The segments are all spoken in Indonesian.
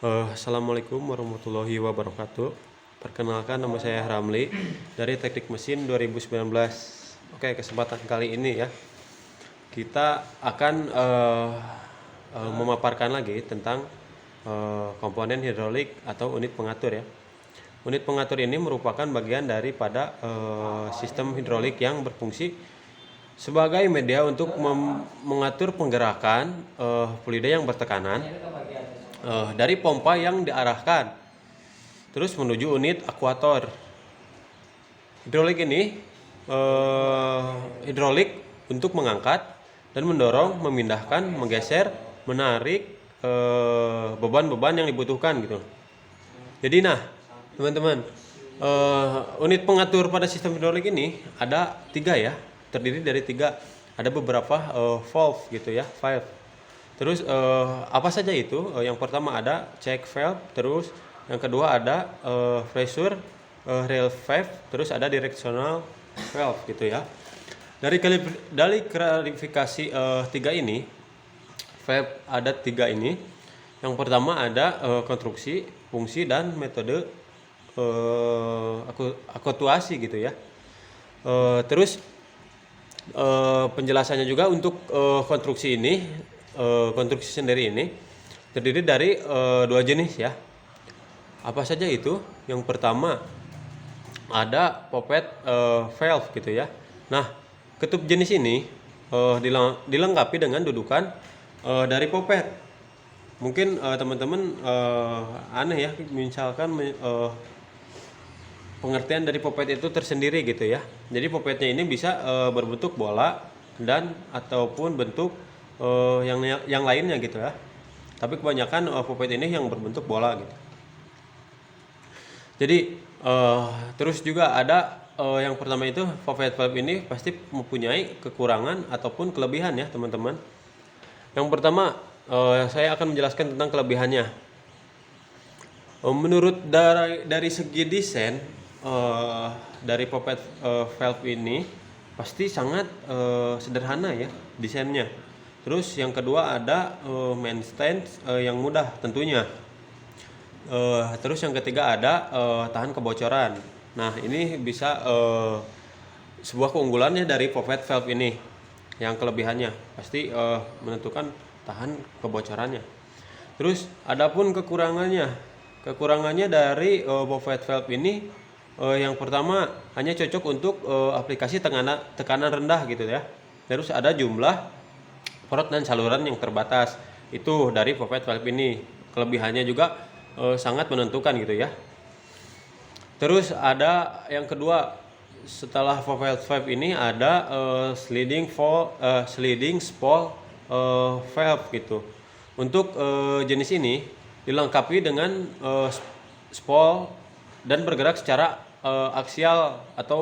Assalamualaikum warahmatullahi wabarakatuh. Perkenalkan, nama saya Ramli dari Teknik Mesin 2019. Oke, kesempatan kali ini ya kita akan memaparkan lagi tentang komponen hidrolik atau unit pengatur ya. Unit pengatur ini merupakan bagian daripada sistem hidrolik yang berfungsi sebagai media untuk mengatur penggerakan fluida yang bertekanan dari pompa yang diarahkan terus menuju unit akuator. Hidrolik ini hidrolik untuk mengangkat dan mendorong, memindahkan, menggeser, menarik beban-beban yang dibutuhkan gitu. Jadi teman-teman, unit pengatur pada sistem hidrolik ini ada 3 ya, terdiri dari 3. Ada beberapa valve gitu ya, valve. Terus apa saja itu? Yang pertama ada check valve, terus yang kedua ada pressure relief valve, terus ada directional valve gitu ya. Dari klarifikasi 3 ini, valve ada 3 ini. Yang pertama ada konstruksi, fungsi dan metode akuatuasi gitu ya. Terus penjelasannya juga untuk konstruksi ini. Konstruksi sendiri ini terdiri dari 2 jenis ya. Apa saja itu? Yang pertama ada poppet valve gitu ya. Nah, ketup jenis ini dilengkapi dengan dudukan dari poppet. Mungkin teman-teman aneh ya, misalkan pengertian dari poppet itu tersendiri gitu ya. Jadi poppetnya ini bisa berbentuk bola dan ataupun bentuk yang lainnya gitu ya. Tapi kebanyakan poppet ini yang berbentuk bola gitu. Jadi terus juga ada yang pertama itu poppet valve ini pasti mempunyai kekurangan ataupun kelebihan ya teman-teman. Yang pertama saya akan menjelaskan tentang kelebihannya. Menurut dari segi desain dari poppet valve ini pasti sangat sederhana ya desainnya. Terus yang kedua ada maintenance yang mudah tentunya. Terus yang ketiga ada tahan kebocoran. Nah, ini bisa sebuah keunggulannya dari poppet valve ini. Yang kelebihannya pasti menentukan tahan kebocorannya. Terus adapun kekurangannya. Kekurangannya dari poppet valve ini yang pertama hanya cocok untuk aplikasi tekanan rendah gitu ya. Terus ada jumlah porot dan saluran yang terbatas. Itu dari poppet valve ini. Kelebihannya juga sangat menentukan gitu ya. Terus ada yang kedua, setelah poppet valve ini ada sliding spool valve gitu. Untuk jenis ini dilengkapi dengan spool dan bergerak secara aksial atau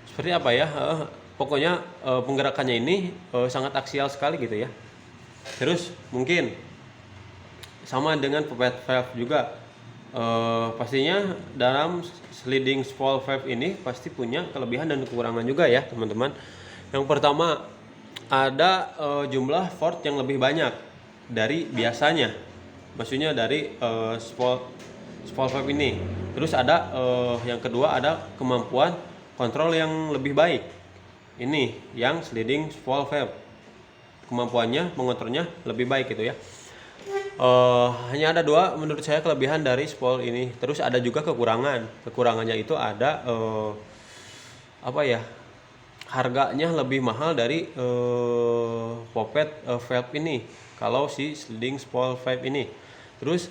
seperti apa ya? Pokoknya penggerakannya ini sangat aksial sekali gitu ya. Terus mungkin sama dengan poppet valve juga. Pastinya dalam sliding spool valve ini pasti punya kelebihan dan kekurangan juga ya teman-teman. Yang pertama ada jumlah port yang lebih banyak dari biasanya. Maksudnya dari spool valve ini. Terus ada yang kedua ada kemampuan kontrol yang lebih baik. Ini yang sliding spool valve, kemampuannya mengontrolnya lebih baik gitu ya. Hanya ada 2 menurut saya kelebihan dari spool ini. Terus ada juga kekurangannya itu ada harganya lebih mahal dari poppet valve ini kalau si sliding spool valve ini. Terus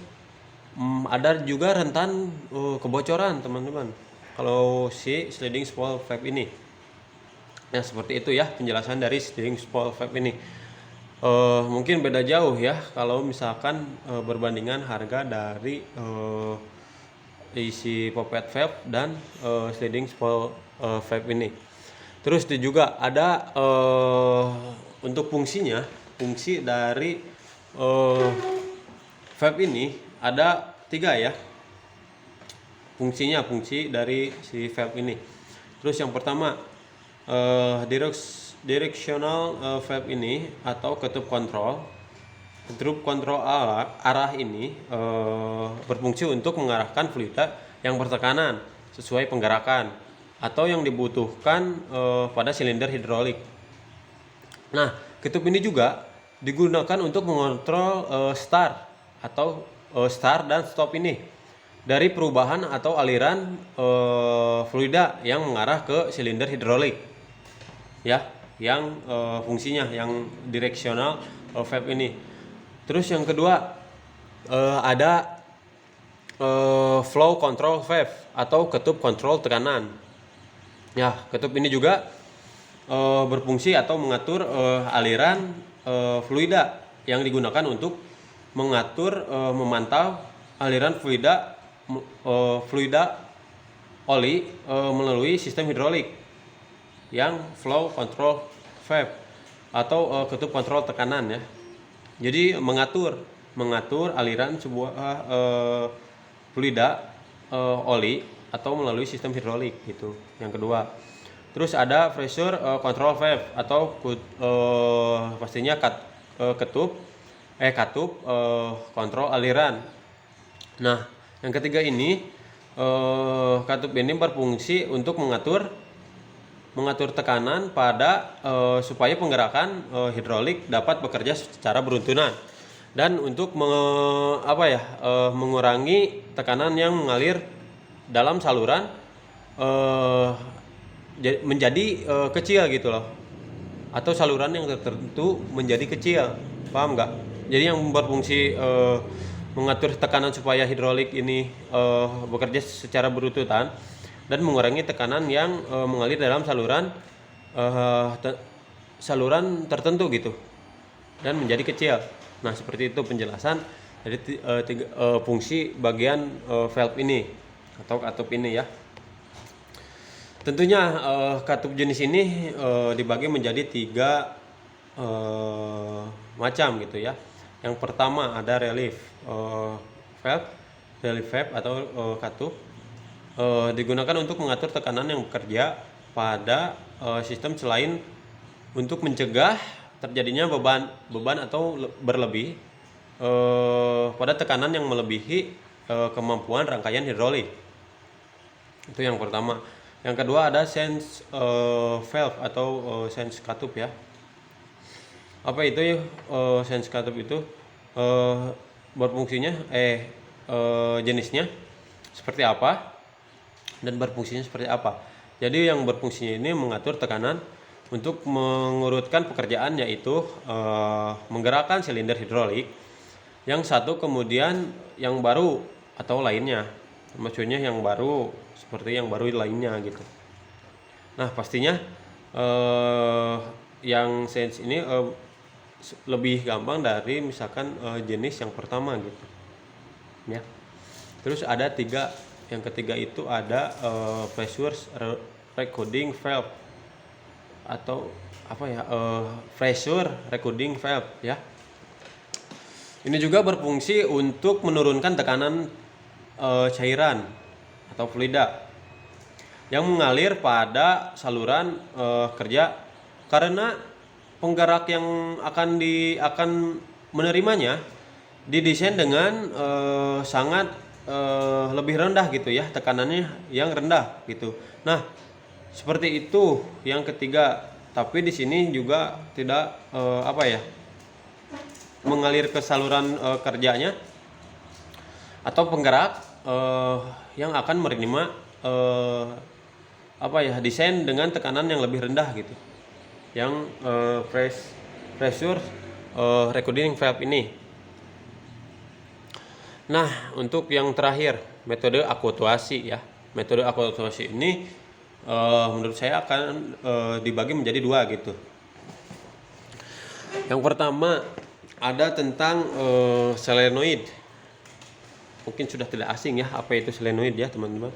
ada juga rentan kebocoran teman-teman kalau si sliding spool valve ini. Nah, seperti itu ya penjelasan dari sliding spool valve ini. Mungkin beda jauh ya kalau misalkan berbandingan harga dari isi poppet valve dan sliding spool valve ini. Terus juga ada untuk fungsi dari valve ini ada 3 ya. Fungsi dari si valve ini. Terus yang pertama directional valve ini atau ketup kontrol Katup kontrol arah ini berfungsi untuk mengarahkan fluida yang bertekanan sesuai penggerakan atau yang dibutuhkan pada silinder hidrolik. Nah, katup ini juga digunakan untuk mengontrol start atau start dan stop ini dari perubahan atau aliran fluida yang mengarah ke silinder hidrolik, ya, yang fungsinya yang direksional valve ini. Terus yang kedua ada flow control valve atau katup kontrol tekanan. Ya, katup ini juga berfungsi atau mengatur aliran fluida yang digunakan untuk mengatur memantau aliran fluida oli melalui sistem hidrolik yang flow control valve atau katup kontrol tekanan, ya. Jadi mengatur aliran sebuah fluida oli atau melalui sistem hidrolik gitu. Yang kedua. Terus ada pressure control valve atau pastinya katup kontrol aliran. Nah, yang ketiga ini katup ini berfungsi untuk mengatur tekanan pada supaya penggerakan hidrolik dapat bekerja secara beruntunan dan untuk mengurangi tekanan yang mengalir dalam saluran menjadi kecil gitu loh, atau saluran yang tertentu menjadi kecil, paham nggak? Jadi yang berfungsi mengatur tekanan supaya hidrolik ini bekerja secara berurutan dan mengurangi tekanan yang mengalir dalam saluran tertentu gitu dan menjadi kecil. Nah, seperti itu penjelasan dari fungsi bagian valve ini atau katup ini, ya. Tentunya katup jenis ini dibagi menjadi 3 macam gitu, ya. Yang pertama ada relief valve atau katup digunakan untuk mengatur tekanan yang bekerja pada sistem selain untuk mencegah terjadinya beban atau berlebih pada tekanan yang melebihi kemampuan rangkaian hidrolik. Itu yang pertama. Yang kedua ada sense valve atau sense katup, ya. Apa itu sense katup itu? Berfungsinya jenisnya seperti apa dan berfungsinya seperti apa. Jadi yang berfungsi ini mengatur tekanan untuk mengurutkan pekerjaan, yaitu menggerakkan silinder hidrolik yang satu kemudian yang baru atau lainnya. Maksudnya yang baru seperti yang baru lainnya gitu. Nah, pastinya yang sense ini lebih gampang dari misalkan jenis yang pertama gitu, ya. Terus ada 3. Yang ketiga itu ada pressure recording valve atau pressure recording valve, ya. Ini juga berfungsi untuk menurunkan tekanan cairan atau fluida yang mengalir pada saluran kerja karena penggerak yang akan menerimanya didesain dengan sangat lebih rendah gitu, ya, tekanannya yang rendah gitu. Nah, seperti itu yang ketiga. Tapi di sini juga tidak mengalir ke saluran kerjanya atau penggerak yang akan menerima desain dengan tekanan yang lebih rendah gitu. Yang pressure recording valve ini. Nah, untuk yang terakhir metode akuatuasi, ya. Metode akuatuasi ini menurut saya akan dibagi menjadi 2 gitu. Yang pertama ada tentang solenoid. Mungkin sudah tidak asing ya apa itu solenoid, ya teman-teman.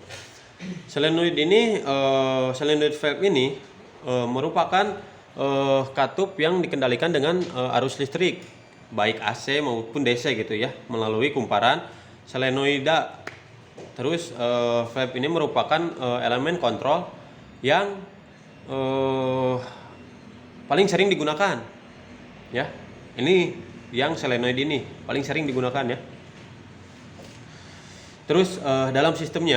Solenoid ini solenoid valve ini merupakan katup yang dikendalikan dengan arus listrik baik AC maupun DC gitu, ya, melalui kumparan solenoida. Terus valve ini merupakan elemen kontrol yang paling sering digunakan, ya. Ini yang solenoid ini paling sering digunakan ya. Terus dalam sistem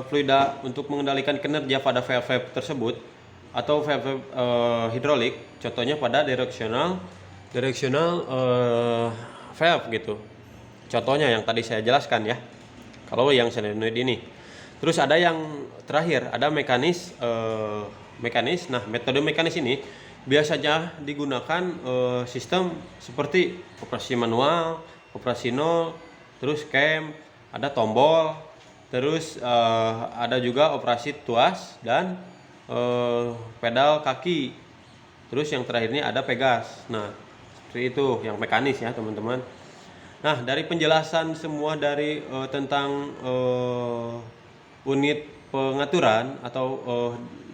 fluida untuk mengendalikan kinerja pada valve tersebut atau valve hidrolik, contohnya pada directional valve gitu. Contohnya yang tadi saya jelaskan ya. Kalau yang solenoid ini. Terus ada yang terakhir, ada mekanis. Nah, metode mekanis ini biasanya digunakan sistem seperti operasi manual, operasi nol, terus cam, ada tombol, terus ada juga operasi tuas dan pedal kaki. Terus yang terakhir ini ada pegas. Nah, seperti itu yang mekanis ya teman-teman. Nah, dari penjelasan semua dari tentang unit pengaturan atau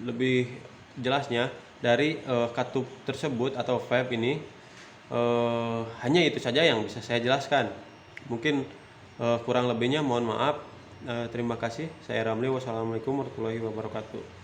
lebih jelasnya dari katup tersebut atau valve ini, hanya itu saja yang bisa saya jelaskan. Mungkin kurang lebihnya mohon maaf. Terima kasih. Saya Ramli. Wassalamualaikum warahmatullahi wabarakatuh.